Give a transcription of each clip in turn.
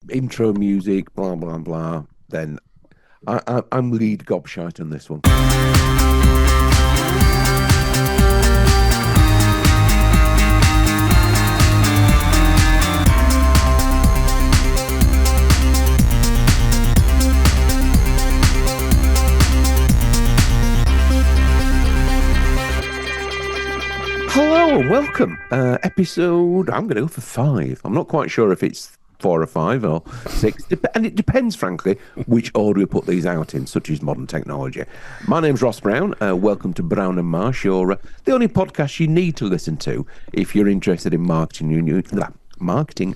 intro music, blah, blah, blah, then I'm lead gobshite on this one. Hello and welcome. Episode, I'm going to go for 5. I'm not quite sure if it's 4 or 5 or 6, and it depends, frankly, which order we put these out in, such as modern technology. My name's Ross Brown. Welcome to Brown and Marsh. You're the only podcast you need to listen to if you're interested in marketing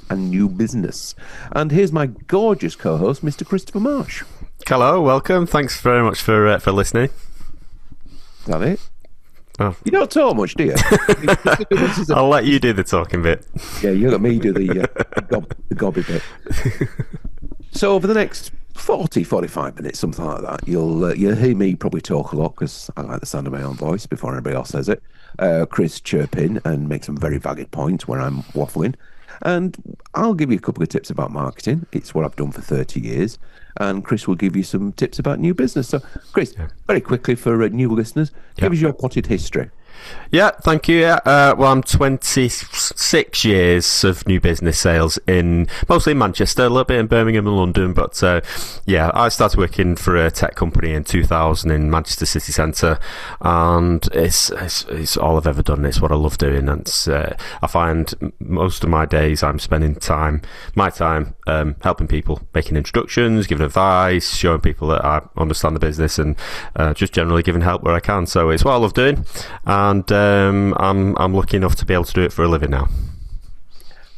and new business. And here's my gorgeous co-host, Mr. Christopher Marsh. Hello, welcome. Thanks very much for listening. Is that it? Oh. You don't talk much, do you? I'll let you do the talking bit. Yeah, you let me do the gobby bit. So over the next 45 minutes, something like that, you'll hear me probably talk a lot because I like the sound of my own voice before anybody else says it. Chris chirp in and make some very valid points where I'm waffling. And I'll give you a couple of tips about marketing. It's what I've done for 30 years. And Chris will give you some tips about new business. So, Chris, very quickly for new listeners, give us your potted history. Yeah, thank you. Well, I'm 26 years of new business sales mostly in Manchester, a little bit in Birmingham and London. But I started working for a tech company in 2000 in Manchester city centre, and it's all I've ever done. It's what I love doing, and I find most of my days I'm spending my time helping people, making introductions, giving advice, showing people that I understand the business, and just generally giving help where I can. So it's what I love doing. And I'm lucky enough to be able to do it for a living now.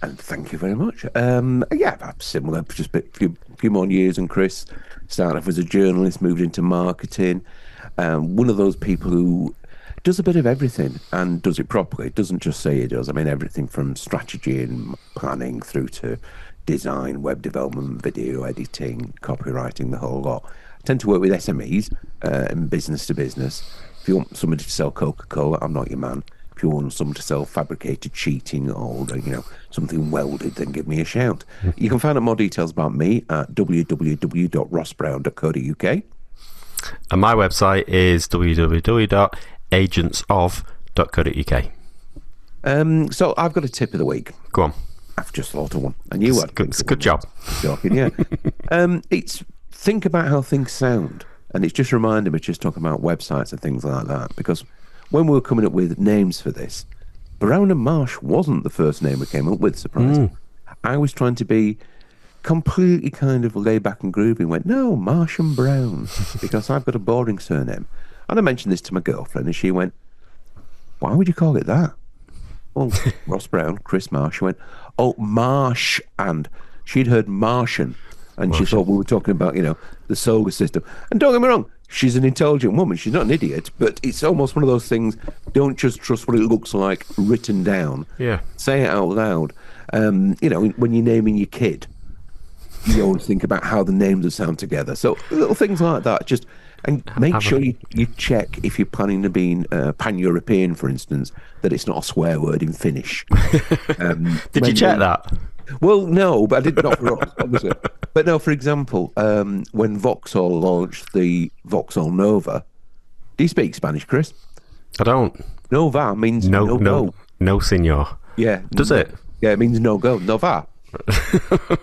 And thank you very much. I've had similar, just a few more years than Chris. Started off as a journalist, moved into marketing. One of those people who does a bit of everything and does it properly. Doesn't just say he does. I mean, everything from strategy and planning through to design, web development, video editing, copywriting, the whole lot. I tend to work with SMEs and business to business. If you want somebody to sell Coca-Cola, I'm not your man. If you want someone to sell fabricated sheeting or something welded, then give me a shout. You can find out more details about me at www.rossbrown.co.uk. And my website is www.agentsof.co.uk. So I've got a tip of the week. Go on. I've just thought of one. And you had it's a good job. Joking, yeah. It's think about how things sound. And it's just reminded me just talking about websites and things like that, because when we were coming up with names for this, Brown and Marsh wasn't the first name we came up with, surprisingly. I was trying to be completely kind of laid back and groovy and went, no, Marsh and Brown, because I've got a boring surname. And I mentioned this to my girlfriend and she went, why would you call it that? Well, Ross Brown, Chris Marsh. She went, oh, Marsh. And she'd heard Martian. And she thought we were talking about, the solar system. And don't get me wrong, she's an intelligent woman. She's not an idiot, but it's almost one of those things, don't just trust what it looks like written down. Yeah. Say it out loud. When you're naming your kid, you always think about how the names would sound together. So little things like that. And make sure you check if you're planning to be pan-European, for instance, that it's not a swear word in Finnish. Did you check that? Well, no, but I did not for us, obviously. But no, for example, when Vauxhall launched the Vauxhall Nova, do you speak Spanish, Chris? I don't. Nova means no go. No, senor. Yeah. Does it? Yeah, it means no go. Nova.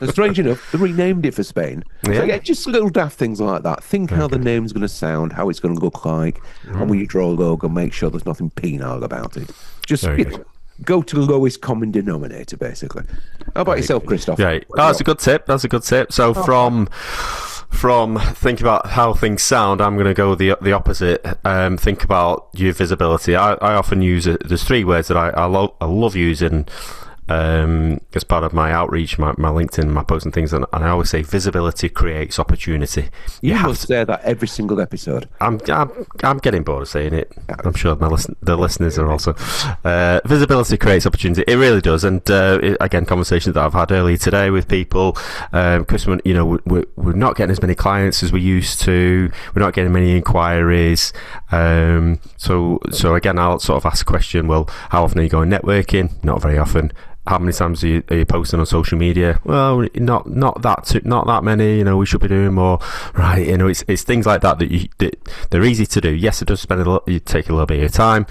And strange enough, they renamed it for Spain. Yeah. So just little daft things like that. Think how the name's going to sound, how it's going to look like, and when you draw a logo, make sure there's nothing penal about it. Just go to the lowest common denominator, basically. How about yourself, Christoph? Yeah, that's a good tip. So from think about how things sound, I'm going to go the opposite. Think about your visibility. I often use there's 3 words that I love using as part of my outreach, my LinkedIn, my posts and things, and I always say visibility creates opportunity. You must say that every single episode. I'm getting bored of saying it. I'm sure the listeners are also. Visibility creates opportunity. It really does. And again, conversations that I've had earlier today with people, because we're not getting as many clients as we used to. We're not getting many inquiries. So again, I'll sort of ask a question. Well, how often are you going networking? Not very often. how many times are you posting on social media? Well, not that many. We should be doing more, right? It's things like that that they're easy to do. Yes, it does you take a little bit of your time,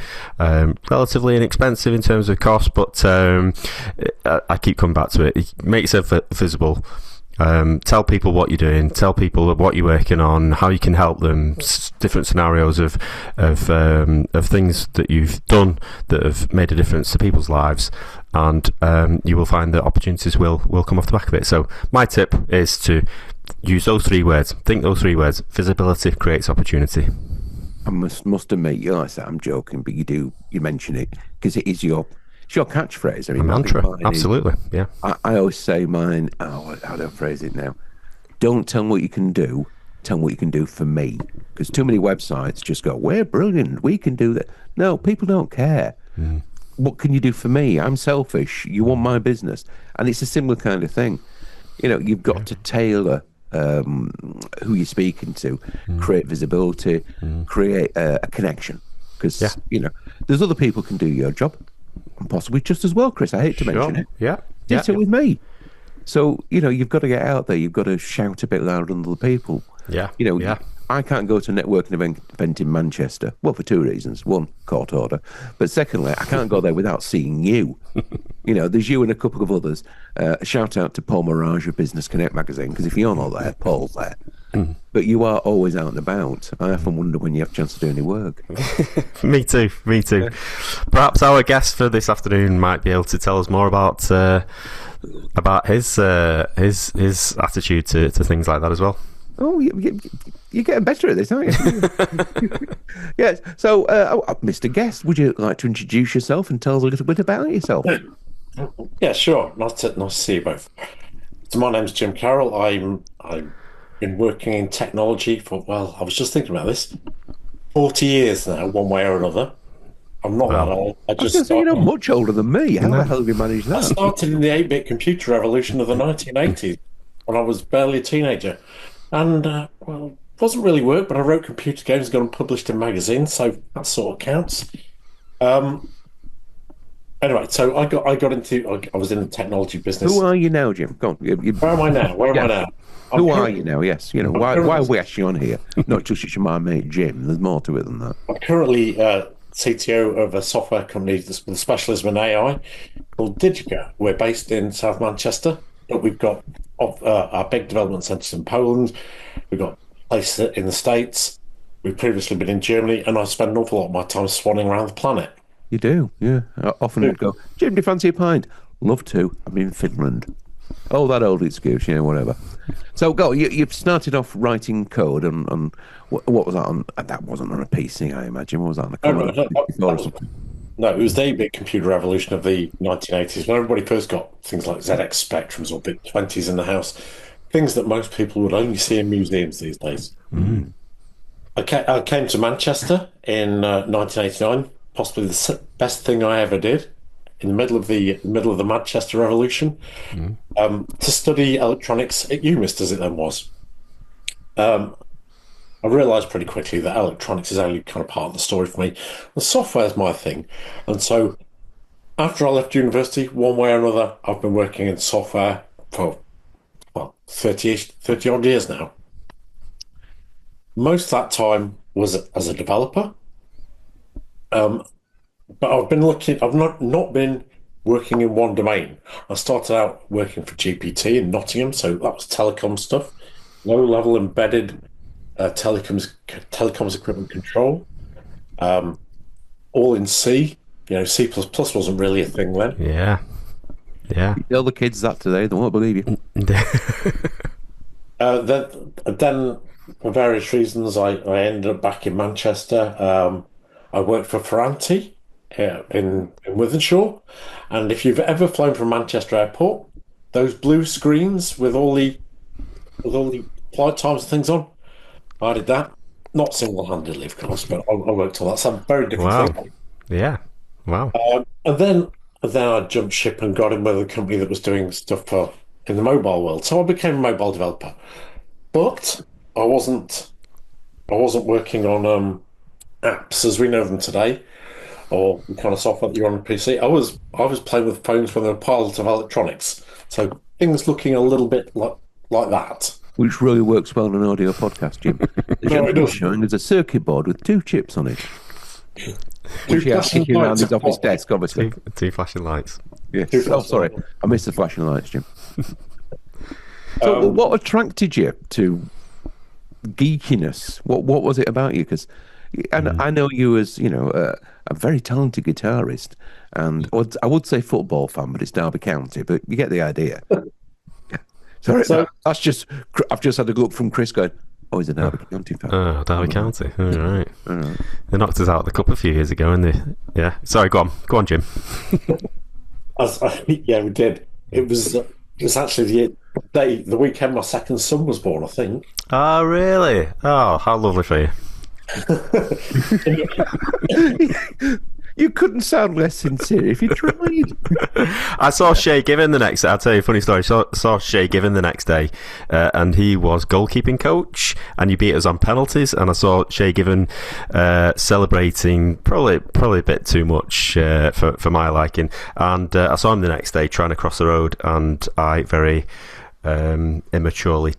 relatively inexpensive in terms of cost, but I keep coming back to it. Make yourself visible. Tell people what you're doing. Tell people what you're working on, how you can help them. Different scenarios of things that you've done that have made a difference to people's lives, and you will find that opportunities will come off the back of it. So my tip is to use those 3 words. Think those 3 words. Visibility creates opportunity. I must admit, like I said, I'm joking, but you mention it because it's your catchphrase. I mean, A mantra, absolutely. Yeah. I always say mine. Oh, how do I phrase it now? Don't tell me what you can do. Tell me what you can do for me. Because too many websites just go, "We're brilliant. We can do that." No, people don't care. What can you do for me? I'm selfish. You want my business, and it's a similar kind of thing. You've got to tailor who you're speaking to, create visibility, create a connection. Because there's other people can do your job. And possibly just as well, Chris. I hate to mention it. Yeah. Did it with me. So, you've got to get out there. You've got to shout a bit louder than other people. Yeah. I can't go to a networking event in Manchester. Well, for 2 reasons. One, court order. But secondly, I can't go there without seeing you. There's you and a couple of others. Shout out to Paul Mirage of Business Connect magazine, because if you're not there, Paul's there. But you are always out and about. I often wonder when you have a chance to do any work. Me too. Perhaps our guest for this afternoon might be able to tell us more about his attitude to things like that as well. Oh, you're getting better at this, aren't you? Yes. So, Mr. Guest, would you like to introduce yourself and tell us a little bit about yourself? Yeah, sure. Nice to see you both. So my name's Jim Carroll. I've been working in technology for, I was just thinking about this, 40 years now, one way or another. I'm not that old. I was going to say, you're not much older than me. How the hell have you managed that? I started in the 8-bit computer revolution of the 1980s when I was barely a teenager. And, wasn't really work, but I wrote computer games, got them published in magazines, so that sort of counts. Anyway, so I was in the technology business. Who are you now, Jim? Go on. Where am I now? Where am I now? Who are you now? Yes. Why are we actually on here? Not just it's my mate, Jim. There's more to it than that. I'm currently CTO of a software company with a specialism in AI called Digica. We're based in South Manchester, but we've got our big development centres in Poland. We've got places in the States. We've previously been in Germany, and I spend an awful lot of my time swanning around the planet. You do, yeah. I often would go, Jim, do you fancy a pint? Love to. I'm in Finland. Oh, that old excuse, whatever. So, go. You've started off writing code on what was that on? That wasn't on a PC, I imagine. What was that on a Commodore? No, it was the 8-bit computer revolution of the 1980s when everybody first got things like ZX Spectrums or Bit 20s in the house, things that most people would only see in museums these days. I came to Manchester in 1989, possibly the best thing I ever did, in the middle of the Manchester Revolution, to study electronics at UMIST, as it then was. I realised pretty quickly that electronics is only kind of part of the story for me. The software is my thing. And so after I left university, one way or another, I've been working in software for, 30 odd years now. Most of that time was as a developer. But I've not been working in one domain. I started out working for GPT in Nottingham, so that was telecom stuff, low-level embedded telecoms equipment control, all in C. C++ wasn't really a thing then. Yeah. You tell the kids that today, they won't believe you. Then, for various reasons, I ended up back in Manchester. I worked for Ferranti in Wythenshawe, and if you've ever flown from Manchester Airport, those blue screens with all the flight times and things on, I did that. Not single-handedly, of course, but I worked on that. So very different thing. Yeah. Wow. And then I jumped ship and got in with a company that was doing stuff in the mobile world. So I became a mobile developer. But I wasn't working on apps as we know them today. or the kind of software that you're on a PC. I was playing with phones when they were piles of electronics. So things looking a little bit like that. Which really works well on an audio podcast, Jim. The No, it gentleman doesn't. showing is a circuit board with 2 chips on it. Two Which he has flashing kicking around lights his at office bottom. desk, obviously. Two flashing lights. Yes. Two Oh, flashing sorry. lights. I missed the flashing lights, Jim. So what attracted you to geekiness? What was it about you? Because I know you as, a very talented guitarist, and I would say football fan, but it's Derby County, but you get the idea. Sorry, So- that's just, I've just had a look from Chris going, oh, he's a Derby County fan. Oh, Derby County. All right. They knocked us out of the cup a few years ago, and yeah. Sorry, go on, Jim. Yeah, we did. It was actually the weekend my second son was born, I think. Oh, really? Oh, how lovely for you. You couldn't sound less sincere if you tried. I saw Shay Given the next day. I'll tell you a funny story. Saw Shay Given the next day, and he was goalkeeping coach, and you beat us on penalties. And I saw Shay Given celebrating probably a bit too much for my liking. And I saw him the next day trying to cross the road, and I very immaturely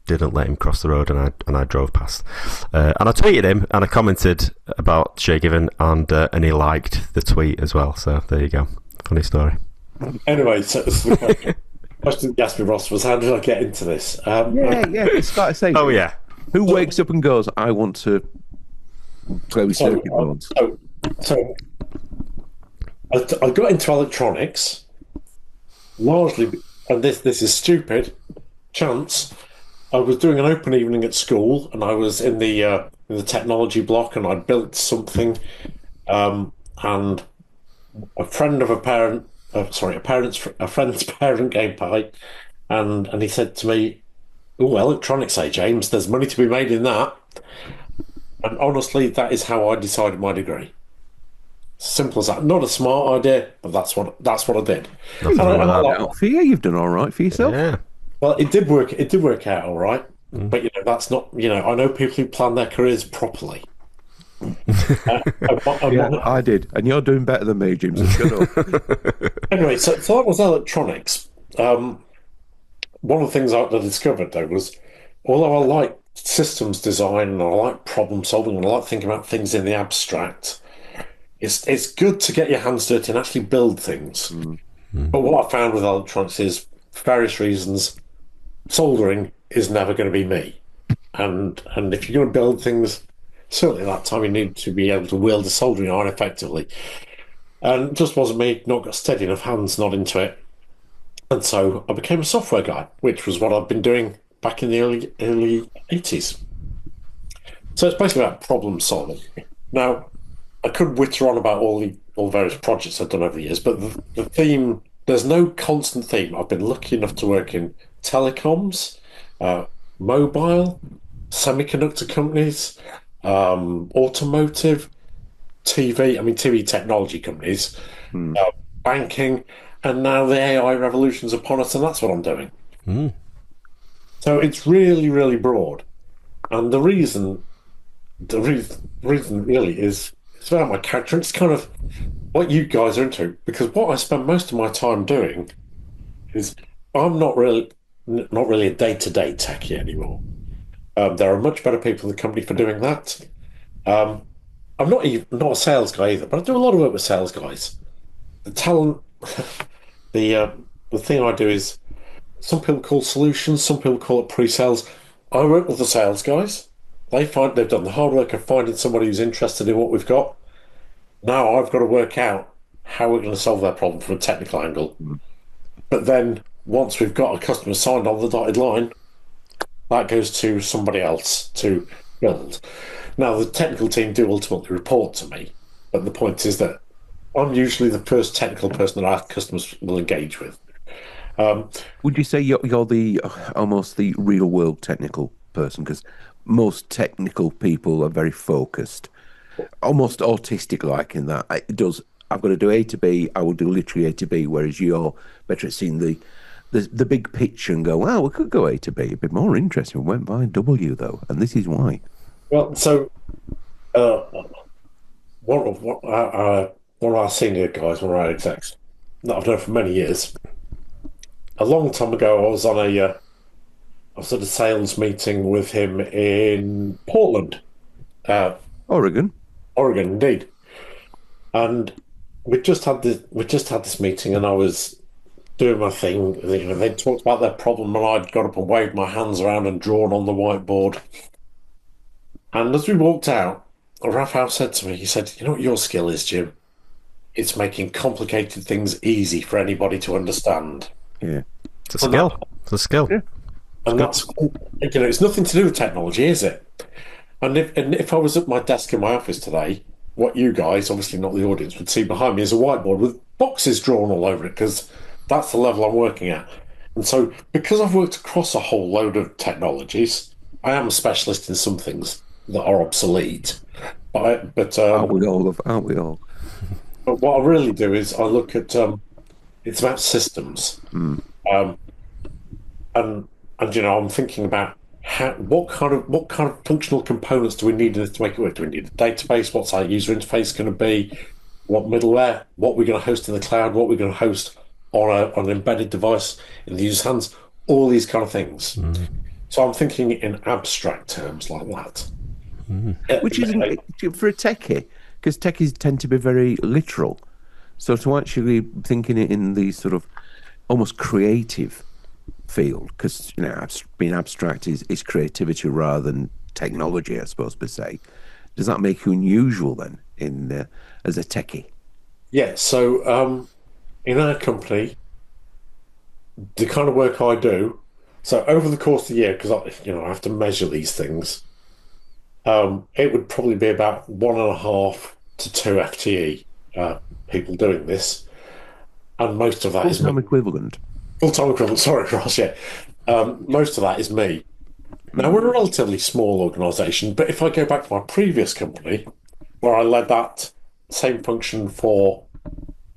didn't let him cross the road, and I drove past. And I tweeted him, and I commented about Shay Given, and he liked the tweet as well. So there you go. Funny story. Anyway, so the question you asked me, Ross, was how did I get into this? Yeah. It's got to say. Oh yeah. Who wakes up and goes, I want to play with circuit boards? So I got into electronics largely, and this is stupid, chance. I was doing an open evening at school, and I was in the technology block, and I built something, and a friend of a friend's parent came by, and he said to me, "Oh, electronics, James, there's money to be made in that." And honestly, that is how I decided my degree. Simple as that. Not a smart idea, but that's what I did. Nothing wrong with that. Out for you. You've done all right for yourself. Yeah. Well, it did work. It did work out all right. But that's not. I know people who plan their careers properly. I did, and you're doing better than me, Jim. So shut up. Anyway, so that was electronics. One of the things I discovered though was, although I like systems design and I like problem solving and I like thinking about things in the abstract, it's good to get your hands dirty and actually build things. But what I found with electronics is, for various reasons, soldering is never going to be me. And if you're going to build things, certainly at that time you need to be able to wield a soldering iron effectively. And it just wasn't me, not got steady enough hands, not into it. And so I became a software guy, which was what I've been doing back in the early 80s. So it's basically about problem solving. Now, I could witter on about all the various projects I've done over the years, but the theme, there's no constant theme. I've been lucky enough to work in telecoms, mobile, semiconductor companies, automotive, TV technology companies, banking, and now the AI revolution's upon us, and that's what I'm doing. So it's really, really broad. And the reason really is, it's about my character. It's kind of what you guys are into, because what I spend most of my time doing is, I'm not really a day-to-day techie anymore. There are much better people in the company for doing that. I'm not a sales guy either, but I do a lot of work with sales guys. The talent, the thing I do is, some people call solutions, some people call it pre-sales. I work with the sales guys. They've done the hard work of finding somebody who's interested in what we've got. Now I've got to work out how we're going to solve their problem from a technical angle. But then once we've got a customer signed on the dotted line, that goes to somebody else to build. Now the technical team do ultimately report to me, but the point is that I'm usually the first technical person that our customers will engage with. Would you say you're almost the real world technical person? Because most technical people are very focused, almost autistic like in that. I've got to do A to B, I will do literally A to B, whereas you're better at seeing the big picture and go, wow, we could go A to B. It'd be more interesting. We went by W though, and this is why. Well, so one of our senior guys, one of our execs that I've known for many years. A long time ago, I was at a sales meeting with him in Portland, uh, Oregon. Oregon, indeed. And we just had this meeting, and I was doing my thing. You know, they talked about their problem, and I'd got up and waved my hands around and drawn on the whiteboard. And as we walked out, Raphael said to me, he said, "You know what your skill is, Jim? It's making complicated things easy for anybody to understand." Yeah. It's a skill. It's a skill. Yeah. And that's, you know, it's nothing to do with technology, is it? And if I was at my desk in my office today, what you guys, obviously not the audience, would see behind me is a whiteboard with boxes drawn all over it, because that's the level I'm working at. And so, because I've worked across a whole load of technologies, I am a specialist in some things that are obsolete. Aren't we all? But what I really do is I look at it's about systems. Um, and you know, I'm thinking about what kind of functional components do we need in this to make it work? Do we need a database? What's our user interface going to be? What middleware? What we're going to host in the cloud? What we're going to host on an embedded device in the user's hands? All these kind of things. So I'm thinking in abstract terms like that. Which isn't for a techie, because techies tend to be very literal. So to actually thinking it in the sort of almost creative field, because you know, being abstract is creativity rather than technology, I suppose per se. Does that make you unusual then in as a techie? Yeah. So in our company, the kind of work I do. So over the course of the year, because I have to measure these things, it would probably be about 1.5 to 2 FTE people doing this, and most of that is Full-time equivalent. full-time equivalent. Sorry, Ross. Yeah, most of that is me. Now we're a relatively small organisation, but if I go back to my previous company, where I led that same function for a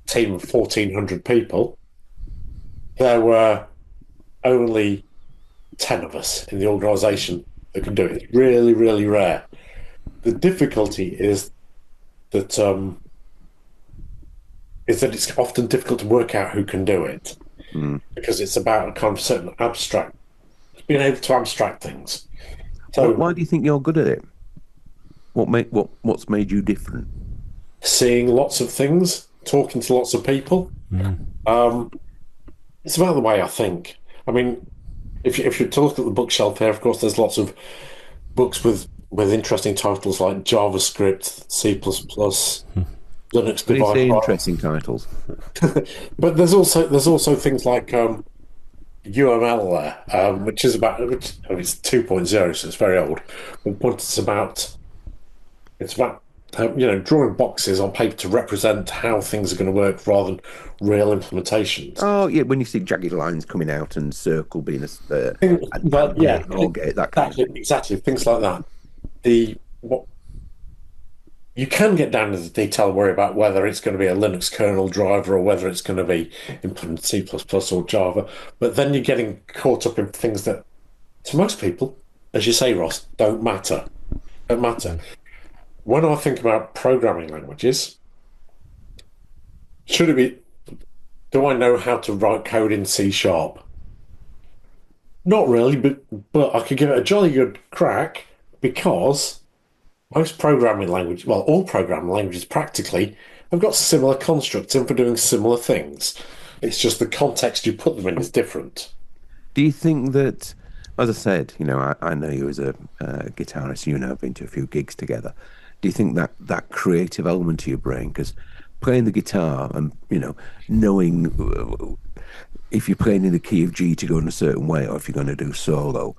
team of 1,400 people, there were only 10 of us in the organisation that can do it. It's really, really rare. The difficulty is that it's often difficult to work out who can do it, because it's about a kind of certain abstract, being able to abstract things. So Why do you think you're good at it? What's made you different? seeing lots of things, talking to lots of people, it's about the way I think. I mean, if you look at the bookshelf here, of course, there's lots of books with interesting titles like JavaScript, C++, Linux When you device. say interesting titles, But there's also things like UML there, which is about I mean, it's 2.0, so it's very old. But it's about drawing boxes on paper to represent how things are going to work rather than real implementations. oh yeah, when you see jagged lines coming out and circle being But yeah, or gate, that kind of exactly things like that. The what You can get down to the detail and worry about whether it's going to be a Linux kernel driver or whether it's going to be implemented C++ or Java. But then you're getting caught up in things that, to most people, as you say, Ross, don't matter. Don't matter. When I think about programming languages, should it be, do I know how to write code in C sharp? Not really, but I could give it a jolly good crack, because most programming languages, well, all programming languages practically, have got similar constructs in for doing similar things. It's just the context you put them in is different. Do you think that, as I said, I know you as a guitarist, you and I have been to a few gigs together. Do you think that creative element to your brain, because playing the guitar and, knowing if you're playing in the key of G to go in a certain way, or if you're going to do solo,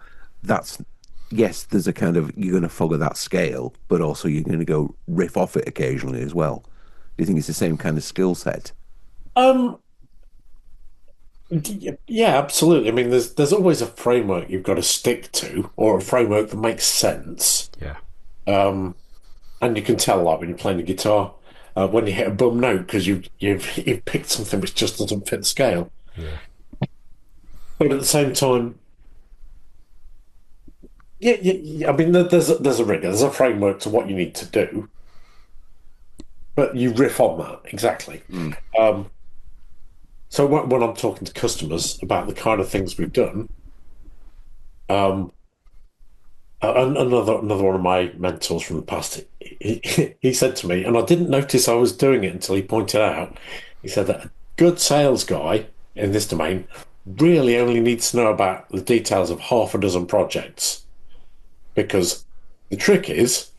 yes, there's a kind of, you're going to follow that scale, but also you're going to go riff off it occasionally as well. Do you think it's the same kind of skill set? Um, yeah, absolutely. I mean, there's always a framework you've got to stick to, or a framework that makes sense. Yeah. And you can tell that when you're playing the guitar, when you hit a bum note because you've picked something which just doesn't fit the scale. Yeah. But at the same time, yeah, I mean, there's a rigor, there's a framework to what you need to do. but you riff on that exactly. Mm. So when I'm talking to customers about the kind of things we've done, um, another one of my mentors from the past, he said to me, and I didn't notice I was doing it until he pointed out. He said that a good sales guy in this domain really only needs to know about the details of half a dozen projects, because the trick is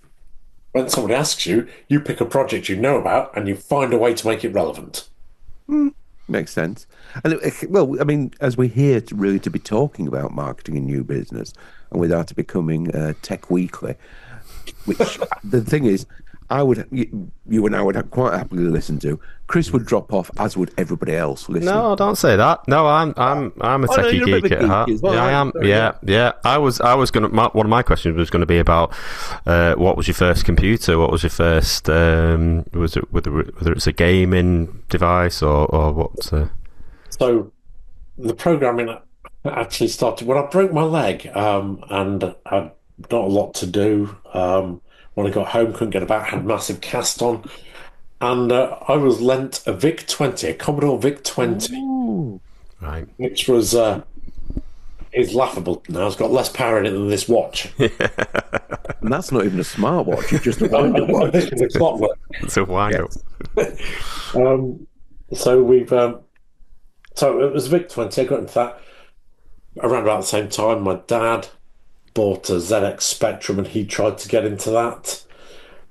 when somebody asks you, you pick a project you know about and you find a way to make it relevant. Makes sense. And well, I mean, as we're here really to be talking about marketing and new business, and without it becoming Tech Weekly, which the thing is, you and I would quite happily listen to. Chris would drop off, as would everybody else listening. No, don't say that. No, I'm a techie geek at heart. Well, yeah, I am. Yeah. I was gonna. One of my questions was going to be about what was your first computer? What was your first? Was it whether it's a gaming device or what? So the programming actually started when I broke my leg, and I'd not a lot to do. When I got home, couldn't get about, had a massive cast on, and I was lent a VIC 20, a Commodore VIC 20, Ooh. Right. which was is laughable now. It's got less power in it than this watch. And that's not even a smartwatch; it's just a wind-up watch. This is a clockwork. It's a wind up. So we've so it was a VIC 20. I got into that around about the same time. My dad bought a ZX Spectrum, and he tried to get into that.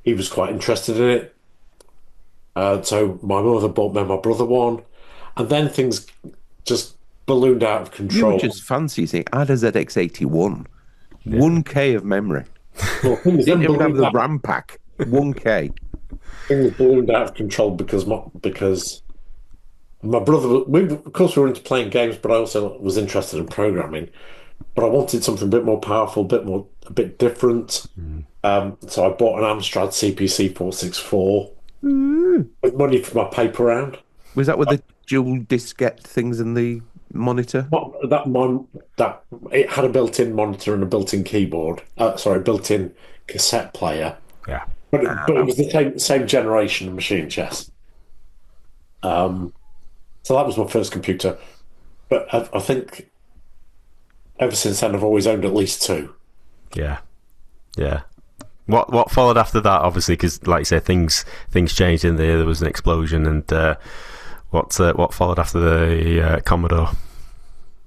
He was quite interested in it. So my mother bought me and my brother one, and then things just ballooned out of You control. were just fancy, you see. I had a ZX81, 1K of memory. Well, things then Didn't even have ballooned the out, RAM pack. 1K. things ballooned out of control because my brother. Of course, we were into playing games, but I also was interested in programming. But I wanted something a bit more powerful, a bit different. So I bought an Amstrad CPC 464 with money from my paper round. Was that with the dual diskette things in the monitor? That it had a built-in monitor and a built-in keyboard. Sorry, built-in cassette player. Yeah. But it was the same generation of machine chess. So that was my first computer. But I think ever since then, I've always owned at least two. Yeah. What followed after that? Obviously, because like you say, things changed in there. There was an explosion, and what followed after the Commodore?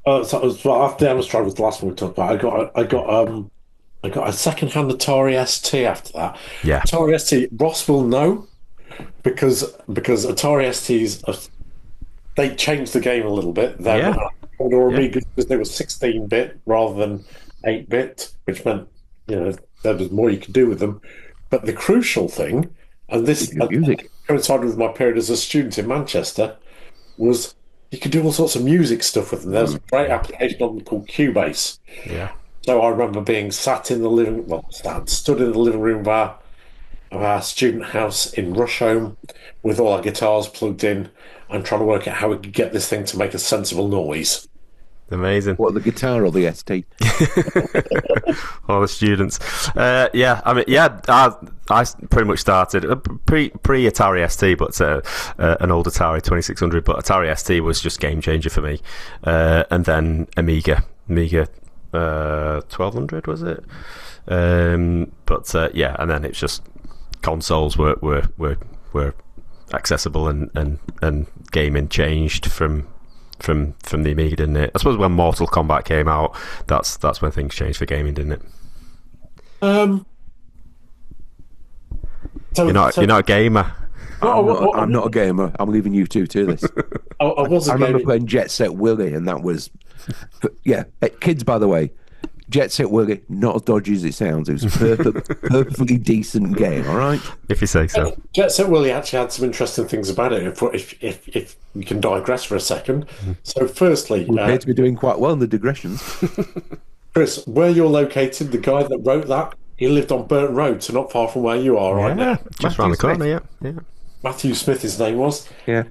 So after the Amstrad was the last one we talked about. I got a second-hand Atari ST after that. Yeah. Atari ST. Ross will know because Atari STs they changed the game a little bit. Commodore Amiga, because they were 16-bit rather than 8-bit, which meant there was more you could do with them. But the crucial thing, and this coincided with my period as a student in Manchester, was you could do all sorts of music stuff with them. There was a great application on them called Cubase. Yeah. So I remember being stood in the living room of our student house in Rusholme with all our guitars plugged in and trying to work out how we could get this thing to make a sensible noise. Amazing. What, the guitar or the ST? All the students. I pretty much started pre Atari ST, but an old Atari 2600. But Atari ST was just game changer for me. And then Amiga 1200 was it? And then it's just consoles were accessible and gaming changed from the Amiga, didn't it? I suppose when Mortal Kombat came out, that's when things changed for gaming, didn't it? You're not a gamer. I'm not a gamer. I'm leaving you two to this. I remember playing Jet Set Willy, and that was, kids, by the way, Jet Set Willy, not as dodgy as it sounds. It was a perfectly decent game, all right? If you say so. Jet Set Willy actually had some interesting things about it, if you can digress for a second. So firstly... We appear to be doing quite well in the digressions. Chris, where you're located, the guy that wrote that, he lived on Burton Road, so not far from where you are right now. Just around the corner, yeah. Matthew Smith, his name was. Yeah.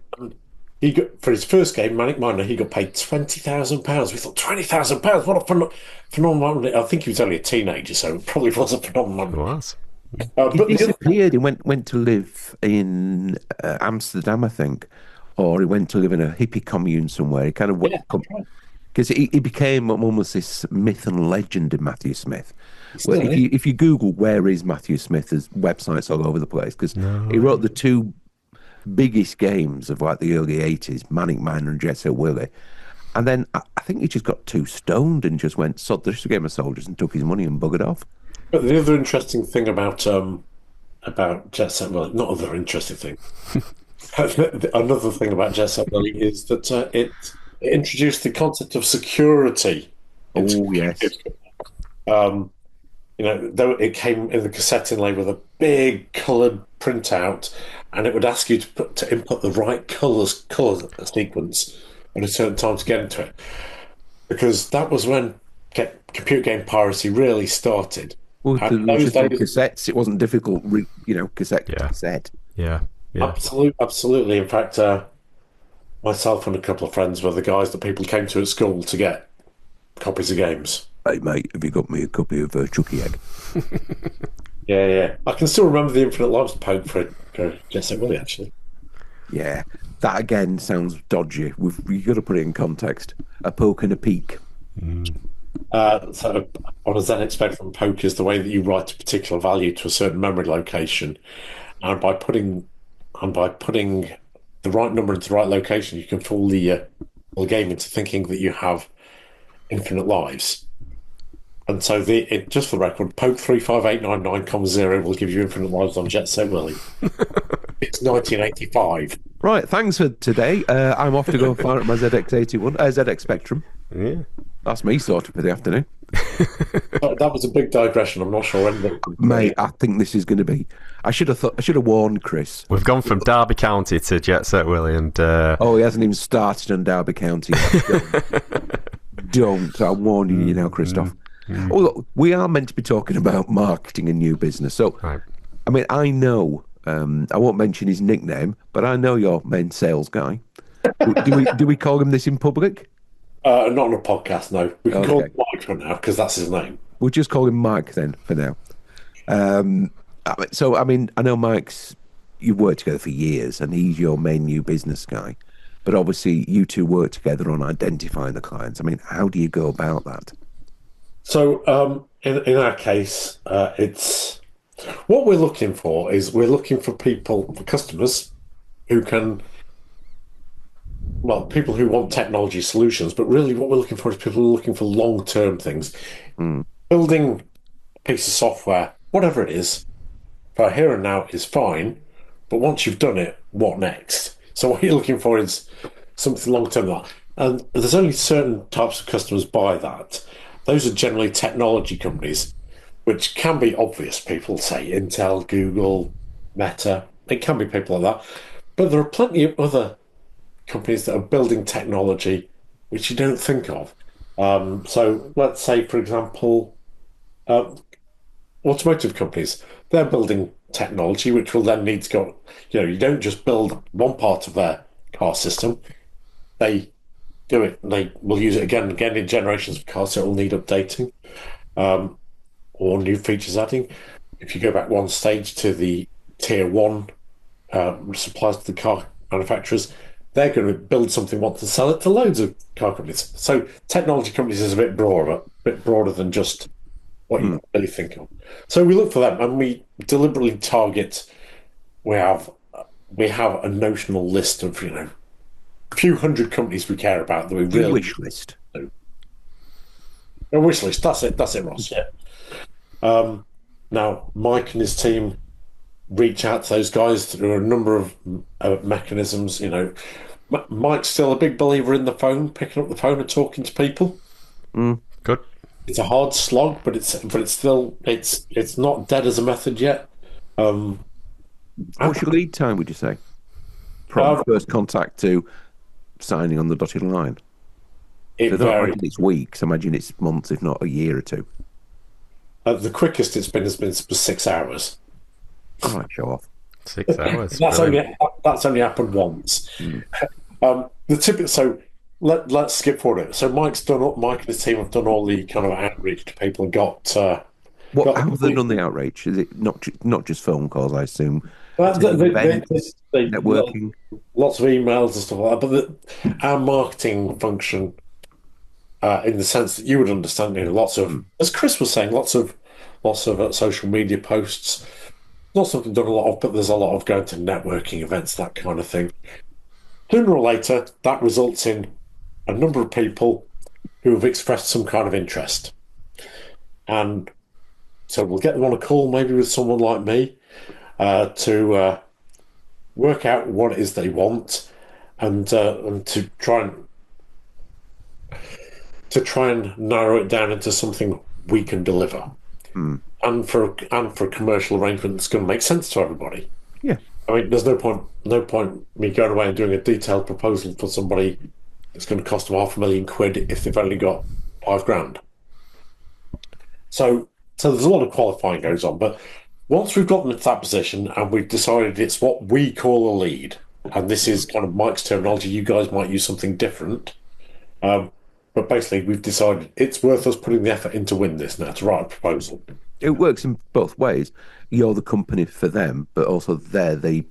He got, for his first game, Manic Miner, he got paid £20,000. We thought, £20,000? What a phenomenal money. I think he was only a teenager, so it probably was a phenomenal money. It was. He But the other, disappeared. He went to live in Amsterdam, I think, or he went to live in a hippie commune somewhere. He kind of yeah, that's right. because he became almost this myth and legend in Matthew Smith. He Well, still is. if you Google where is Matthew Smith, there's websites all over the place because No he wrote way. the two biggest games of like the early '80s, Manic Miner and Jet Set Willie. And then I think he just got too stoned and just went, sod this game of soldiers and took his money and buggered off. But the other interesting thing about Jet Set Willy, not other interesting thing. Another thing about Jet Set Willy is that it introduced the concept of security into Oh, yes. computers. Um, though it came in the cassette inlay with a big coloured printout, and it would ask you to input the right colour sequence at a certain time to get into it, because that was when computer game piracy really started. Well, And it was those just on days, cassettes. It wasn't difficult, cassette to Yeah. cassette. Yeah. Yeah. absolutely. In fact, myself and a couple of friends were the guys that people came to at school to get copies of games. Hey, mate, have you got me a copy of Chucky Egg? Yeah, yeah. I can still remember the Infinite Lives poke for Jet Set Willy, actually. Yeah, that again sounds dodgy. You've got to put it in context. A poke and a peek. So on a ZX Spectrum poke is the way that you write a particular value to a certain memory location, and by putting the right number into the right location, you can fool the game into thinking that you have infinite lives. And so just for the record, poke 35899, will give you infinite lives on Jet Set Willy. It's 1985. Right, thanks for today. I'm off to go and fire up my ZX Spectrum. Yeah. That's me sorted for the afternoon. That was a big digression. I'm not sure when. Mate, I think this is going to be. I should have warned Chris. We've gone from Derby County to Jet Set Willy, and Oh, he hasn't even started on Derby County yet. Don't. I'm warning you now, Christoph. Oh, look, we are meant to be talking about marketing and new business. So, right. I mean, I know. I won't mention his nickname, but I know your main sales guy. Do we call him this in public? Not on a podcast, no. We can call Okay. him Mike for now because that's his name. We'll just call him Mike then for now. So, I mean, I know you've worked together for years and he's your main new business guy. But obviously, you two work together on identifying the clients. I mean, how do you go about that? So, in our case, it's what we're looking for is we're looking for customers who can, well, people who want technology solutions, but really what we're looking for is people who are looking for long-term things. Building a piece of software, whatever it is, for here and now is fine, but once you've done it, what next? So what you're looking for is something long-term. And there's only certain types of customers buy that. Those are generally technology companies, which can be obvious people, say Intel, Google, Meta. It can be people like that. But there are plenty of other companies that are building technology which you don't think of. So let's say, for example, automotive companies. They're building technology which will then need to go, you don't just build one part of their car system. They do it, they will use it again and again in generations of cars, so it will need updating or new features adding. If you go back one stage to the tier one suppliers to the car manufacturers, they're going to build something, want to sell it to loads of car companies. So technology companies is a bit broader than just what you really think of. So we look for them and we deliberately target. We have a notional list of a few hundred companies we care about that we really Wish list. A wish list. That's it, Ross. Yeah. Now Mike and his team reach out to those guys through a number of mechanisms. Mike's still a big believer in the phone, picking up the phone and talking to people. Good. It's a hard slog, but it's still it's not dead as a method yet. What's your lead time, would you say? From first contact to signing on the dotted line? It I don't varies. imagine it's weeks. I imagine it's months, if not a year or two. The quickest it's been has been 6 hours. I might show off. 6 hours. That's Brilliant. only happened once. The typical. So let's skip forward it. So Mike and his team have done all the kind of outreach to people and got How have they done the outreach? Is it not just phone calls? I assume Well, attending events, lots networking. of emails and stuff like that. But our marketing function, in the sense that you would understand, lots of, as Chris was saying, lots of social media posts. Not something done a lot of, but there's a lot of going to networking events, that kind of thing. Sooner or later, that results in a number of people who have expressed some kind of interest, and so we'll get them on a call, maybe with someone like me, to work out what it is they want, and to try and narrow it down into something we can deliver, and for a commercial arrangement that's going to make sense to everybody. Yeah. I mean, there's no point me going away and doing a detailed proposal for somebody that's going to cost them £500,000 if they've only got £5,000. So there's a lot of qualifying goes on, but once we've gotten into that position and we've decided it's what we call a lead, and this is kind of Mike's terminology, you guys might use something different, but basically we've decided it's worth us putting the effort in to win this now, to write a proposal. It works in both ways. You're the company for them, but also they're the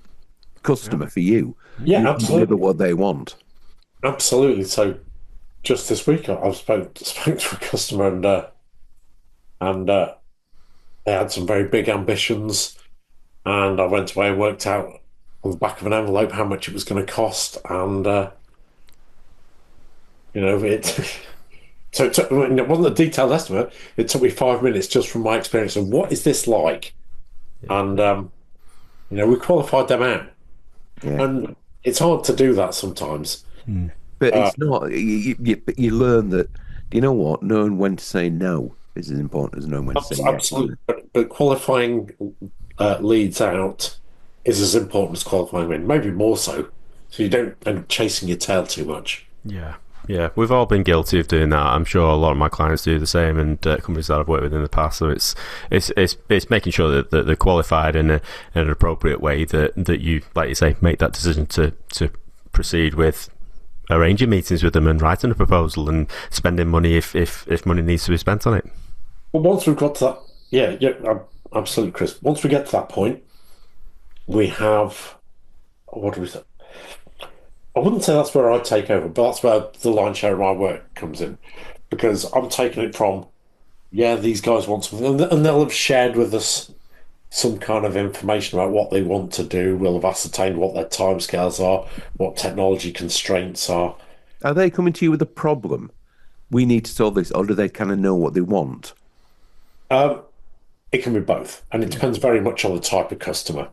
customer for you. Yeah, you absolutely. Deliver what they want. Absolutely. So just this week, I've spoke to a customer, and they had some very big ambitions, and I went away and worked out on the back of an envelope how much it was going to cost, and it. So it wasn't a detailed estimate. It took me 5 minutes just from my experience of what is this like, and we qualified them out, and it's hard to do that sometimes. But it's not. You learn that. You know what? Knowing when to say no is as important as knowing when to say yes. Absolutely, but qualifying leads out is as important as qualifying in, maybe more so. So you don't end up chasing your tail too much. Yeah, we've all been guilty of doing that. I'm sure a lot of my clients do the same, and companies that I've worked with in the past. So it's making sure that they're qualified in an appropriate way. That you, like you say, make that decision to proceed with arranging meetings with them and writing a proposal and spending money if money needs to be spent on it. Well, once we've got to that, yeah, absolutely, Chris. Once we get to that point, we have, what do we say? I wouldn't say that's where I take over, but that's where the lion's share of my work comes in, because I'm taking it from, these guys want something, and they'll have shared with us some kind of information about what they want to do. We'll have ascertained what their timescales are, what technology constraints are. Are they coming to you with a problem? We need to solve this, or do they kind of know what they want? It can be both, and it depends very much on the type of customer.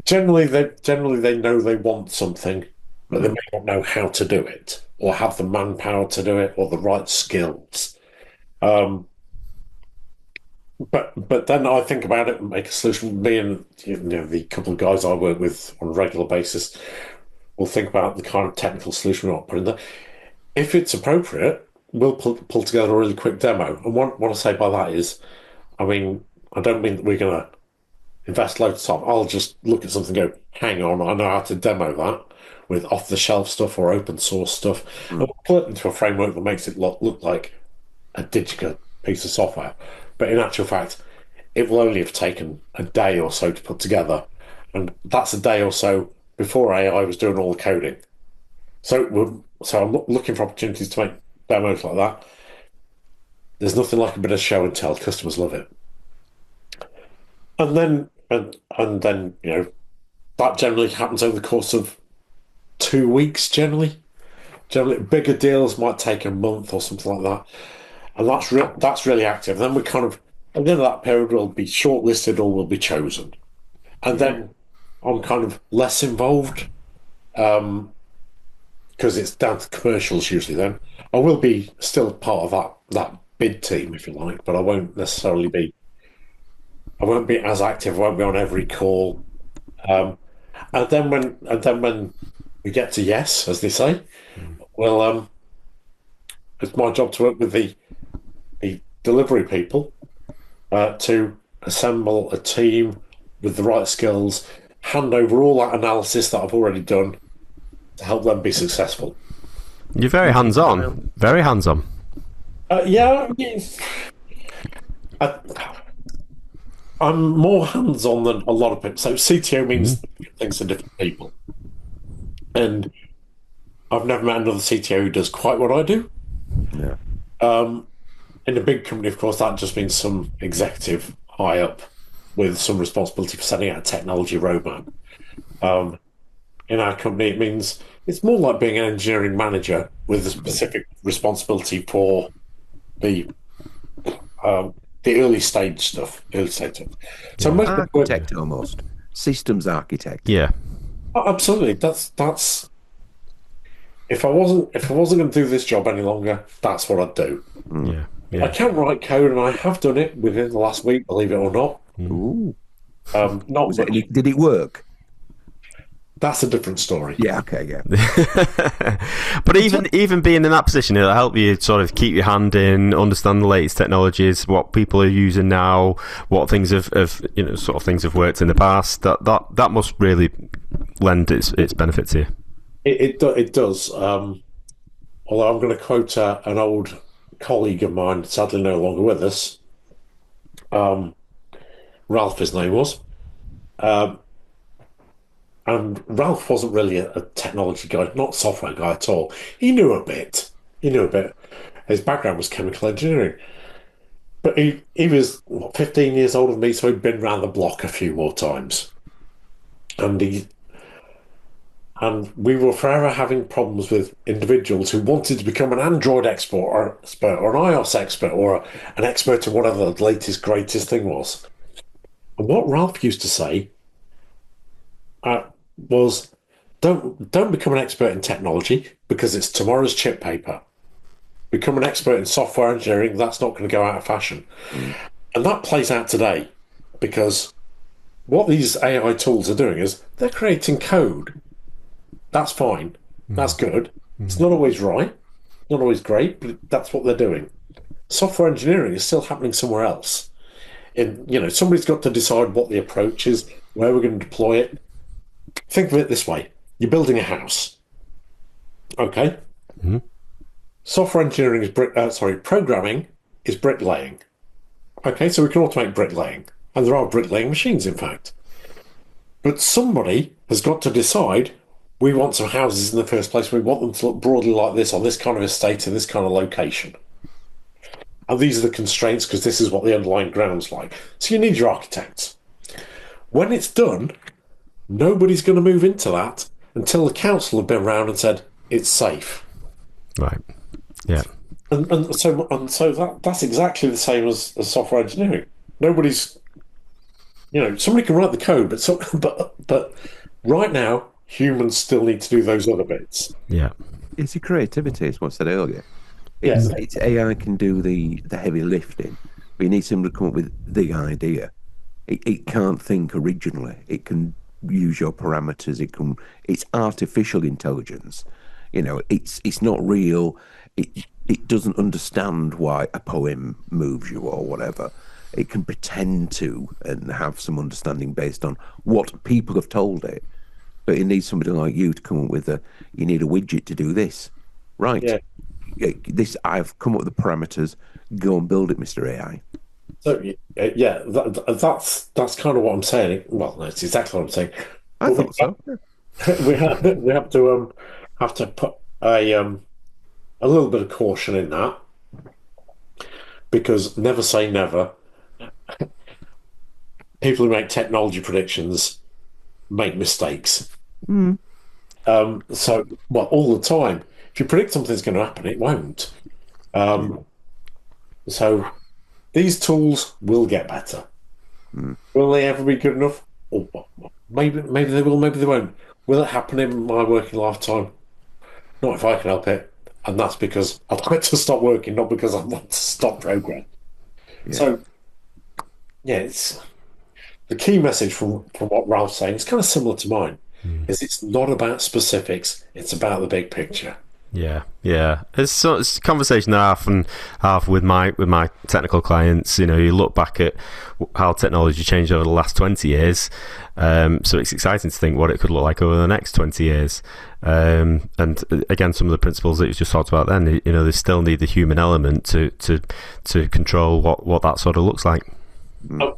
Generally, they know they want something, but they may not know how to do it, or have the manpower to do it, or the right skills. But then I think about it and make a solution. Me and the couple of guys I work with on a regular basis will think about the kind of technical solution we want to put in there. If it's appropriate, we'll pull together a really quick demo. And what I say by that is, I don't mean that we're going to invest loads of time. I'll just look at something and go, hang on, I know how to demo that with off-the-shelf stuff or open source stuff. And we'll put it into a framework that makes it look like a Digica piece of software. But in actual fact, it will only have taken a day or so to put together. And that's a day or so before AI was doing all the coding. So I'm looking for opportunities to make demos like that. There's nothing like a bit of show and tell. Customers love it. And then that generally happens over the course of 2 weeks. Generally, bigger deals might take a month or something like that, and that's really active. And then we kind of, at the end of that period, we'll be shortlisted or we'll be chosen, and then I'm kind of less involved because it's down to commercials usually. Then I will be still part of that bid team, if you like, but I won't necessarily be. I won't be as active. I won't be on every call. And then when we get to yes, as they say, well, it's my job to work with the delivery people to assemble a team with the right skills, hand over all that analysis that I've already done to help them be successful. You're very hands-on. Very hands-on. Yeah, I mean, I, I'm more hands-on than a lot of people. So CTO means different things to different people, and I've never met another CTO who does quite what I do. Yeah. In a big company, of course, that just means some executive high up with some responsibility for setting out a technology roadmap. Um, in our company, it means it's more like being an engineering manager with a specific responsibility for the the early stage stuff. Early stage stuff. So Yeah. most of the work, Architect almost. Systems architect. Yeah. absolutely, that's if I wasn't going to do this job any longer, that's what I'd do. Yeah. I Yeah. can write code, and I have done it within the last week, believe it or not. Ooh. Not Was it much. did it work? That's a different story. Yeah, okay, yeah. But even being in that position, it'll help you sort of keep your hand in, understand the latest technologies, what people are using now, what things have sort of things have worked in the past. That must really lend its benefit to you. It does. Although I'm going to quote an old colleague of mine, sadly no longer with us. Ralph, his name was. And Ralph wasn't really a technology guy, not a software guy at all. He knew a bit. He knew a bit. His background was chemical engineering. But he was, what, 15 years older than me, so he'd been around the block a few more times. And we were forever having problems with individuals who wanted to become an Android expert or an iOS expert or an expert in whatever the latest, greatest thing was. And what Ralph used to say was, don't become an expert in technology because it's tomorrow's chip paper. Become an expert in software engineering. That's not going to go out of fashion. And that plays out today because what these AI tools are doing is they're creating code. That's fine. That's good. It's not always right, not always great, but that's what they're doing. Software engineering is still happening somewhere else. Somebody's got to decide what the approach is, where we're going to deploy it. Think of it this way: you're building a house, okay? Software engineering is programming is bricklaying. Okay, so we can automate bricklaying, and there are bricklaying machines, in fact. But somebody has got to decide. We want some houses in the first place. We want them to look broadly like this on this kind of estate in this kind of location. And these are the constraints because this is what the underlying ground's like. So you need your architects. When it's done, nobody's going to move into that until the council have been around and said it's safe. Right. Yeah. And so that's exactly the same as software engineering. Nobody's, somebody can write the code, but right now humans still need to do those other bits. Yeah. It's your creativity, it's what I said earlier. Yes. It's AI can do the heavy lifting, but you need somebody to come up with the idea. It can't think originally. It can use your parameters. It's artificial intelligence. It's not real. It doesn't understand why a poem moves you or whatever. It can pretend to and have some understanding based on what people have told it. But it needs somebody like you to come up with you need a widget to do this. Right. Yeah. I've come up with the parameters. Go and build it, Mr. AI. So yeah, that's kind of what I'm saying. Well, that's exactly what I'm saying. I thought so. We have to put a little bit of caution in that because never say never. People who make technology predictions make mistakes. All the time. If you predict something's going to happen, it won't. So these tools will get better. Will they ever be good enough? Or maybe they will, maybe they won't. Will it happen in my working lifetime? Not if I can help it. And that's because I'd like to stop working, not because I want to stop progress. Yeah. So, yeah, it's the key message from what Ralph's saying. It's kind of similar to mine. Is it's not about specifics; it's about the big picture. Yeah. It's a conversation that I often have with my technical clients. You know, you look back at how technology changed over the last 20 years. So it's exciting to think what it could look like over the next 20 years. And again, some of the principles that you just talked about then, you know, they still need the human element to control what that sort of looks like.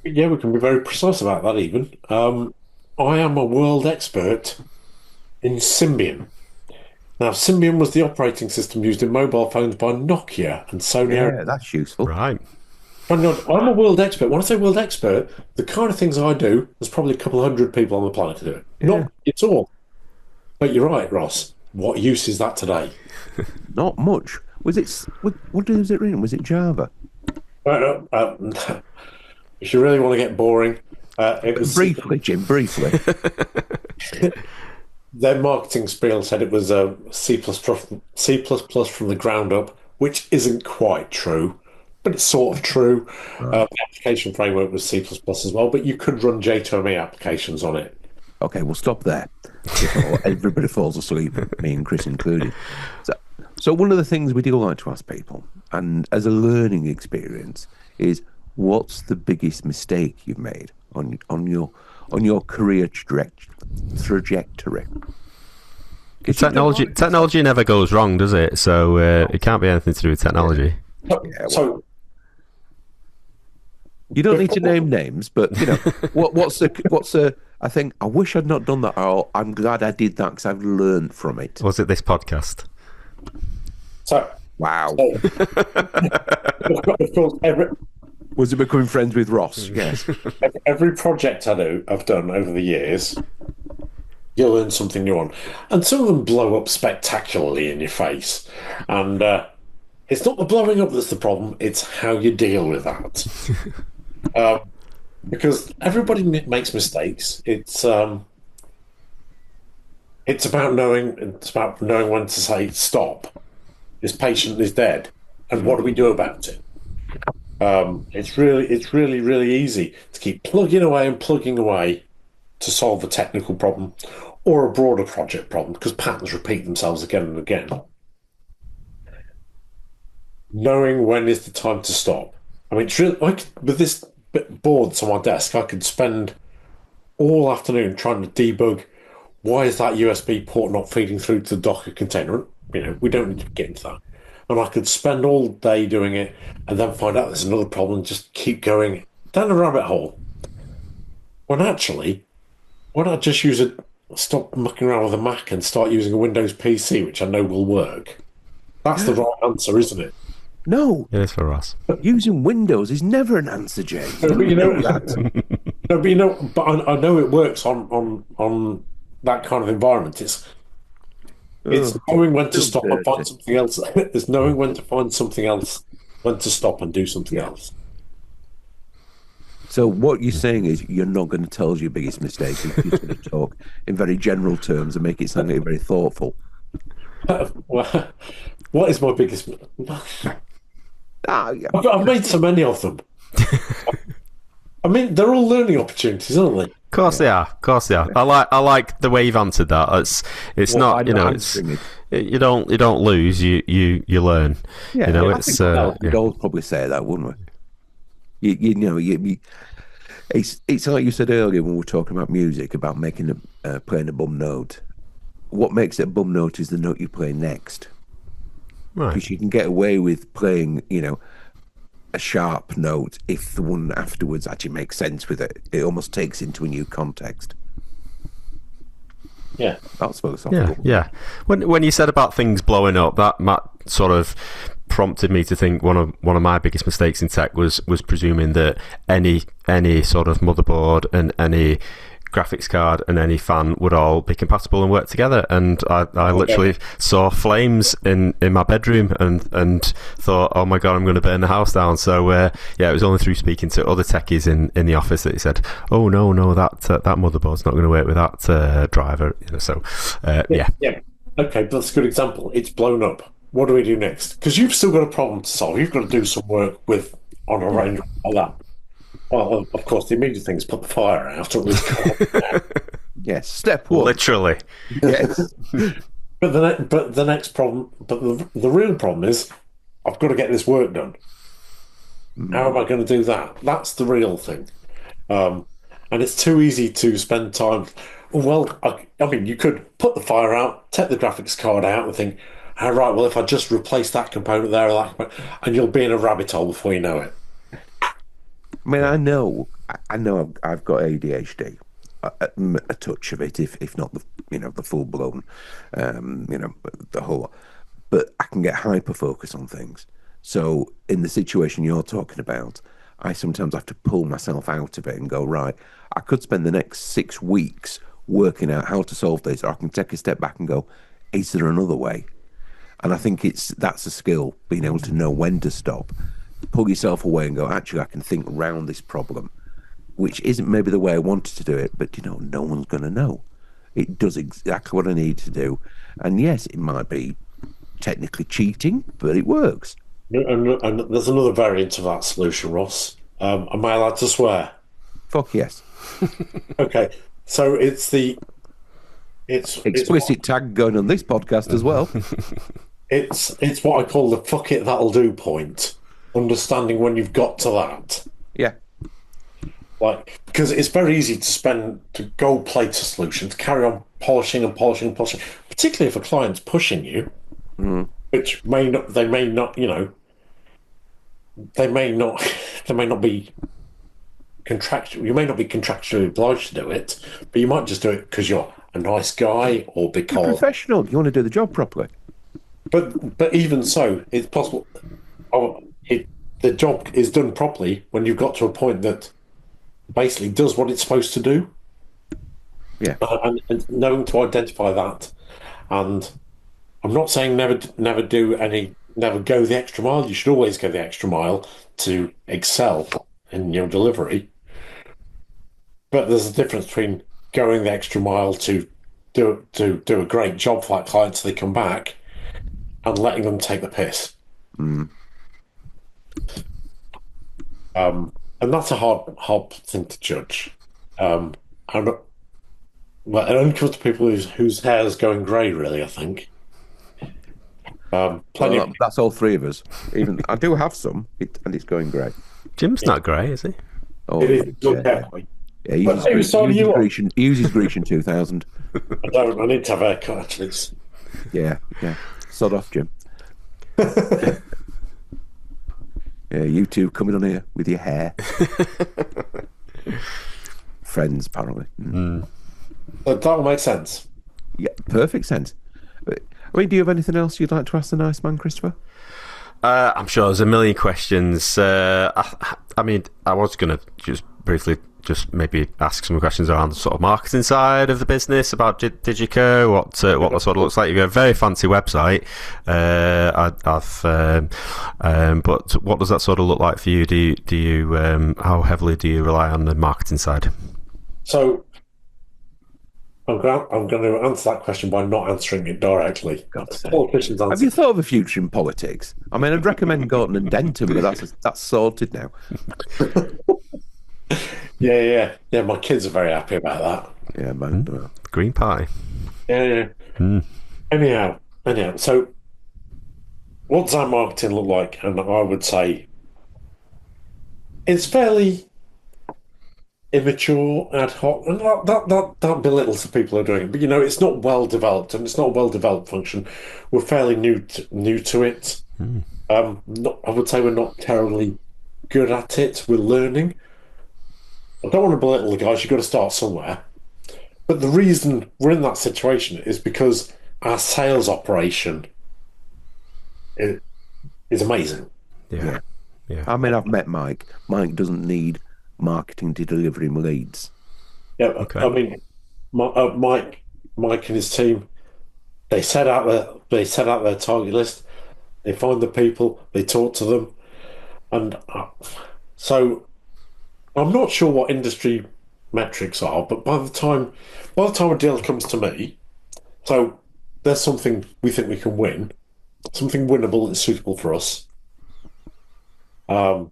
Yeah, we can be very precise about that even. I am a world expert in Symbian. Now, Symbian was the operating system used in mobile phones by Nokia and Sony. Yeah, that's useful. Right. I'm a world expert. When I say world expert, the kind of things I do, there's probably a couple of hundred people on the planet to do it. Yeah. Not it's all. But you're right, Ross. What use is that today? Not much. Was it? What was it written? Was it Java? If you really want to get boring, it was Briefly, Jim. Briefly. Their marketing spiel said it was C++ from the ground up, which isn't quite true, but it's sort of true. Right. The application framework was C++ as well, but you could run J2ME applications on it. Okay, we'll stop there before everybody falls asleep, me and Chris included. So one of the things we do like to ask people, and as a learning experience, is what's the biggest mistake you've made on your career trajectory? Technology never goes wrong, does it? So it can't be anything to do with technology. So you don't need to name names, but you know what's a. I think I wish I'd not done that. Oh, I'm glad I did that because I've learned from it. Was it this podcast? Wow. Of course, Was it becoming friends with Ross? Yes. every project I've done over the years, you learn something new on, and some of them blow up spectacularly in your face. And it's not the blowing up that's the problem; it's how you deal with that. Because everybody makes mistakes. It's about knowing. It's about knowing when to say stop. This patient is dead, and what do we do about it? It's really, really easy to keep plugging away to solve a technical problem or a broader project problem because patterns repeat themselves again and again. Knowing when is the time to stop. I mean, it's really, with this board on my desk, I could spend all afternoon trying to debug why is that USB port not feeding through to the Docker container. You know, we don't need to get into that. And I could spend all day doing it and then find out there's another problem and just keep going down a rabbit hole. When actually, why not just stop mucking around with a Mac and start using a Windows PC, which I know will work? That's the right answer, isn't it? No. It is for us. Using Windows is never an answer, James. No, but you know that. But I know it works on that kind of environment. It's knowing when to stop and find something else. It's knowing when to find something else, when to stop and do something else. So what you're saying is you're not going to tell us your biggest mistake. You're just going to talk in very general terms and make it sound like very thoughtful. What is my biggest? I've made so many of them. I mean, they're all learning opportunities, aren't they? Of course they are. I like the way you've answered that. It's not, you know, it's you don't lose. You learn. Yeah, you know, we'd all probably say that, wouldn't we? It's like you said earlier when we were talking about music, about making playing a bum note. What makes it a bum note is the note you play next. Right. Because you can get away with playing, you know, a sharp note if the one afterwards actually makes sense with it. It almost takes into a new context. Yeah, that's philosophical. Yeah. When you said about things blowing up, that sort of prompted me to think one of my biggest mistakes in tech was presuming that any sort of motherboard and any graphics card and any fan would all be compatible and work together, and I literally saw flames in my bedroom and thought, oh my god, I'm going to burn the house down. So it was only through speaking to other techies in the office that he said, oh no, that motherboard's not going to work with that driver. You know, so yeah. Okay, that's a good example. It's blown up. What do we do next? Because you've still got a problem to solve. You've got to do some work on a range like that. Well, of course, the immediate thing is put the fire out. Or Yes, step one. Literally. Yes. but the next problem, but the real problem is, I've got to get this work done. How am I going to do that? That's the real thing. Um, and it's too easy to spend time. Well, I mean, you could put the fire out, take the graphics card out, and think, all right, well, if I just replace that component there, and you'll be in a rabbit hole before you know it. I mean, I know I've got ADHD, a touch of it, if not the full blown, the whole lot. But I can get hyper focus on things. So in the situation you're talking about, I sometimes have to pull myself out of it and go, right, I could spend the next 6 weeks working out how to solve this, or I can take a step back and go, is there another way? And I think that's a skill, being able to know when to stop, pull yourself away and go, actually, I can think around this problem, which isn't maybe the way I wanted to do it, but no one's going to know. It does exactly what I need to do. And yes, it might be technically cheating, but it works. And there's another variant of that solution, Ross. Am I allowed to swear? Fuck yes. Okay, so it's Explicit tag going on this podcast as well. it's what I call the fuck it, that'll do point. Understanding when you've got to that. Yeah. Like, because it's very easy to gold plate a solution, to carry on polishing and polishing and polishing, particularly if a client's pushing you, which they may not be contractual. You may not be contractually obliged to do it, but you might just do it because you're a nice guy or because You're professional. You want to do the job properly. But even so, it's possible. The job is done properly when you've got to a point that basically does what it's supposed to do. Yeah, and knowing to identify that, and I'm not saying never go the extra mile. You should always go the extra mile to excel in your delivery. But there's a difference between going the extra mile to do a great job for that client so they come back, and letting them take the piss. And that's a hard thing to judge. And well, it only comes to people whose hair is going grey, really, I think. That's all three of us. Even I do have some, and it's going grey. Jim's not grey, is he? Oh, it is good hair. Yeah, he uses Grecian 2000. I don't. I need to have a haircut, actually. Yeah. Sod off, Jim. Yeah, you two coming on here with your hair. Friends, apparently. That will make sense. Yeah, perfect sense. I mean, do you have anything else you'd like to ask the nice man, Christopher? I'm sure there's a million questions. I mean, I was going to just briefly maybe ask some questions around the sort of marketing side of the business about Digica, what that sort of looks like. You've got a very fancy website. But what does that sort of look like for you? Do you how heavily do you rely on the marketing side? So I'm going to answer that question by not answering it directly. Politicians answer. Have you thought of a future in politics? I mean, I'd recommend Gorton and Denton, but that's sorted now. Yeah. My kids are very happy about that. Yeah, man. Green Party. Yeah. Anyhow. So, what does our marketing look like? And I would say it's fairly immature, ad hoc, and that belittles the people who are doing it. But it's not well developed, and it's not a well developed function. We're fairly new to it. I would say we're not terribly good at it. We're learning. I don't want to belittle the guys. You've got to start somewhere. But the reason we're in that situation is because our sales operation is amazing. Yeah. I mean, I've met Mike. Mike doesn't need marketing to deliver him leads. Yeah, okay. I mean, Mike and his team, they set out their target list. They find the people. They talk to them, and so I'm not sure what industry metrics are. But by the time a deal comes to me, so there's something we think we can win, something winnable and suitable for us. So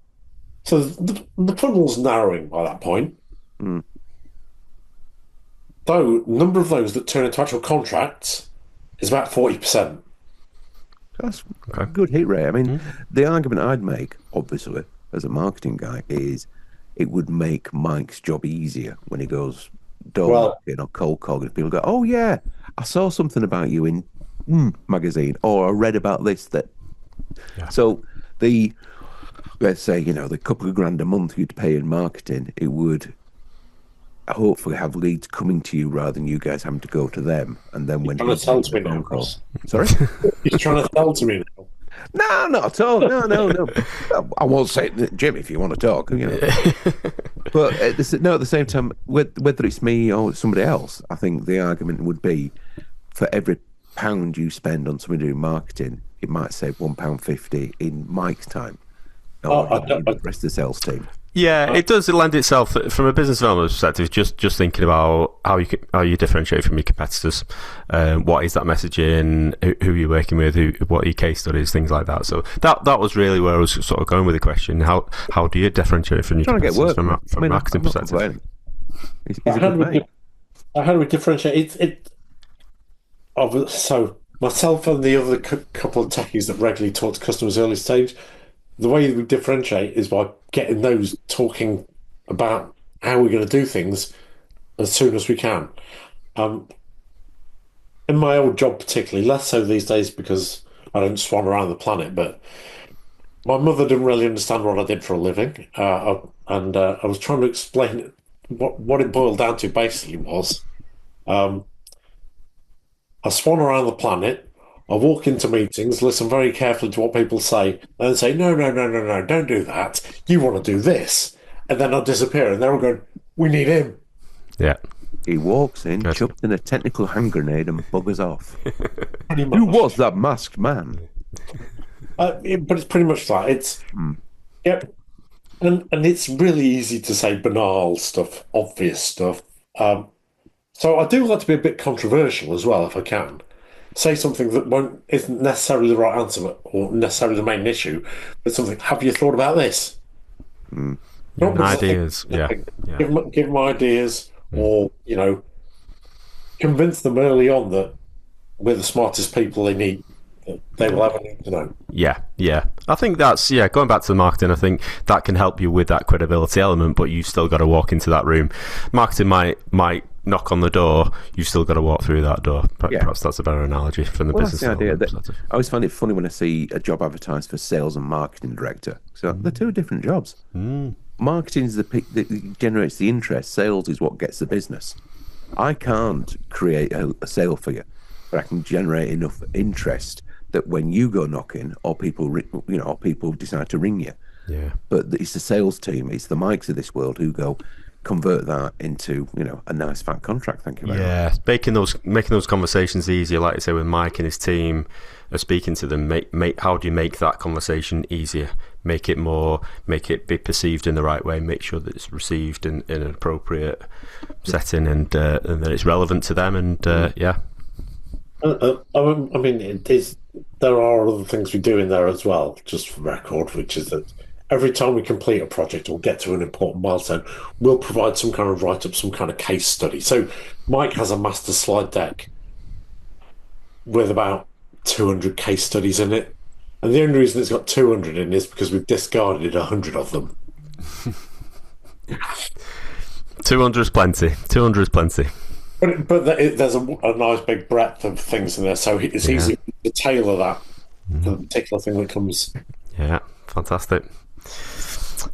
the funnel's narrowing by that point. Though, a number of those that turn into actual contracts It's about 40%. That's a good hit rate. I mean, the argument I'd make, obviously, as a marketing guy, is it would make Mike's job easier when he goes door Well, knocking or cold calling. People go, "Oh yeah, I saw something about you in magazine, or I read about this." So the let's say the couple of grand a month you'd pay in marketing, it would hopefully have leads coming to you rather than you guys having to go to them. And then when trying to he's sell making to the me now, phone call, Ross. sorry. He's trying to sell to me now. No, not at all. No. I won't say, Jim, if you want to talk, But at the same time, whether it's me or somebody else, I think the argument would be for every pound you spend on somebody doing marketing, it might save £1.50 in Mike's time or the rest of the sales team. Yeah, it does lend itself from a business development perspective. Just thinking about how you differentiate from your competitors, what is that messaging, who you're working with, what are your case studies, things like that. So that was really where I was sort of going with the question. How do you differentiate from your competitors from a marketing perspective? How do we differentiate so myself and the other couple of techies that regularly talk to customers early stage, the way we differentiate is by getting those talking about how we're going to do things as soon as we can. In my old job particularly, less so these days because I don't swan around the planet, but my mother didn't really understand what I did for a living. I was trying to explain what it boiled down to basically was I swan around the planet. I walk into meetings, listen very carefully to what people say, and then say, no, don't do that. You want to do this. And then I'll disappear, and they're all going, we need him. Yeah. He walks in, chucked in a technical hand grenade, and buggers off. Pretty much. Who was that masked man? But it's pretty much that. It's, yep. And it's really easy to say banal stuff, obvious stuff. So I do like to be a bit controversial as well, if I can. Say something that isn't necessarily the right answer or necessarily the main issue, but something. Have you thought about this? Ideas, Give them ideas, or convince them early on that we're the smartest people they need. They will ever need to know. Yeah. I think that's going back to the marketing. I think that can help you with that credibility element, but you've still got to walk into that room. Marketing might knock on the door. You've still got to walk through that door. Perhaps that's a better analogy from the business. That's the idea. I always find it funny when I see a job advertised for sales and marketing director. So they're two different jobs. Marketing is that generates the interest. Sales is what gets the business. I can't create a sale for you, but I can generate enough interest that when you go knocking, or people decide to ring you. Yeah. But it's the sales team, it's the Mikes of this world who go convert that into a nice fat contract. Thank you very much. making those conversations easier, like I say, with Mike and his team, speaking to them. How do you make that conversation easier? Make it be perceived in the right way. Make sure that it's received in an appropriate setting, and that it's relevant to them. And I mean, there are other things we do in there as well, just for record, which is that every time we complete a project or get to an important milestone, we'll provide some kind of write-up, some kind of case study. So Mike has a master slide deck with about 200 case studies in it. And the only reason it's got 200 in is because we've discarded 100 of them. 200 is plenty. 200 is plenty. But there's a nice big breadth of things in there, so it's easy to tailor that to the particular thing that comes. Yeah, fantastic.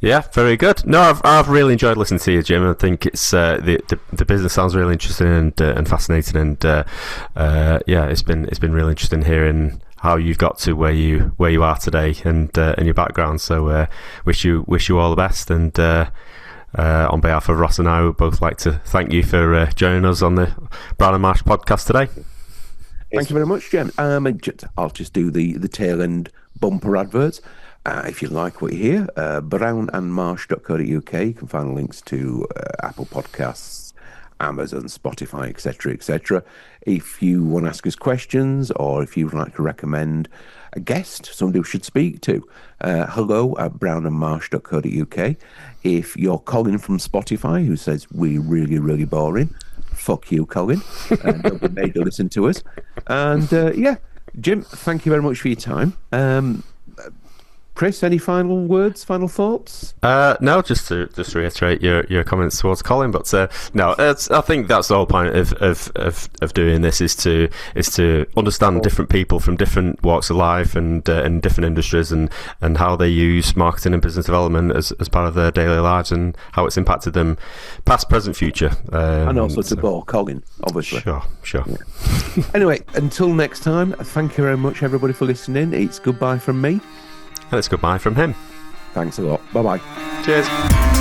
Yeah, very good. No, I've really enjoyed listening to you, Jim. I think it's the business sounds really interesting and fascinating, and it's been really interesting hearing how you've got to where you are today and your background. So wish you all the best, and on behalf of Ross and I, would both like to thank you for joining us on the Brown and Marsh podcast today. Thank you very much, Jim. I'll just do the tail end bumper adverts. If you like what you hear, brownandmarsh.co.uk. You can find links to Apple Podcasts Amazon, Spotify, etc. If you want to ask us questions, or if you would like to recommend a guest, somebody we should speak to, hello@brownandmarsh.co.uk. If you're Colin from Spotify, who says we're really, really boring, fuck you, Colin. Don't be made to listen to us. And Jim, thank you very much for your time. Chris, any final words, final thoughts? No, just to reiterate your comments towards Colin, but no, I think that's the whole point of doing this is to understand different people from different walks of life and different industries and how they use marketing and business development as part of their daily lives and how it's impacted them past, present, future. And also to bore Colin, obviously. Sure. Yeah. Anyway, until next time, thank you very much, everybody, for listening. It's goodbye from me. And it's goodbye from him. Thanks a lot. Bye-bye. Cheers.